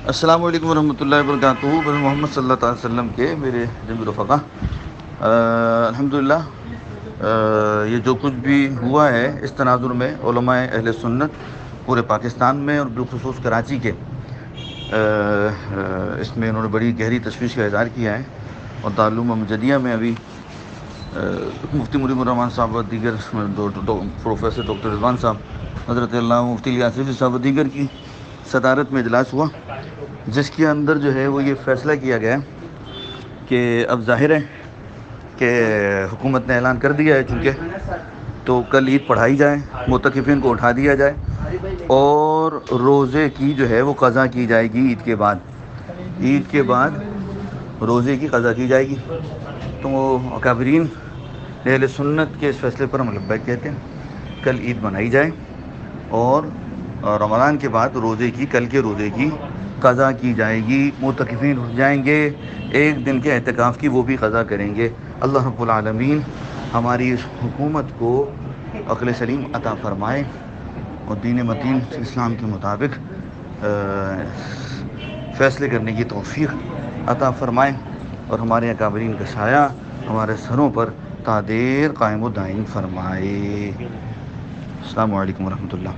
السلام علیکم ورحمۃ اللہ وبرکاتہ۔ محمد صلی اللہ تعالی وسلم کے میرے جنب رفقا، الحمدللہ یہ جو کچھ بھی ہوا ہے اس تناظر میں علماء اہل سنت پورے پاکستان میں اور بالخصوص کراچی کے، اس میں انہوں نے بڑی گہری تشویش کا اظہار کیا ہے، اور دارالعلوم امجدیہ میں ابھی مفتی مریم الرحمان صاحب و دیگر پروفیسر ڈاکٹر رضوان صاحب حضرت اللہ مفتی الیاس رضوی صاحب و دیگر کی صدارت میں اجلاس ہوا، جس کے اندر جو ہے وہ یہ فیصلہ کیا گیا کہ اب ظاہر ہے کہ حکومت نے اعلان کر دیا ہے چونکہ، تو کل عید پڑھائی جائے، معتکفین کو اٹھا دیا جائے اور روزے کی جو ہے وہ قضا کی جائے گی عید کے بعد روزے کی قضا کی جائے گی۔ تو وہ اکابرین اہل سنت کے اس فیصلے پر ہم لبیک کہتے ہیں، کل عید منائی جائے اور رمضان کے بعد کل کے روزے کی قضا کی جائے گی، معتکفین اٹھ جائیں گے، ایک دن کے اعتکاف کی وہ بھی قضا کریں گے۔ اللہ رب العالمین ہماری اس حکومت کو عقل سلیم عطا فرمائے اور دین متین اسلام کے مطابق فیصلے کرنے کی توفیق عطا فرمائے، اور ہمارے اکابرین کا سایہ ہمارے سروں پر تا دیر قائم و دائم فرمائے۔ السلام علیکم ورحمۃ اللہ۔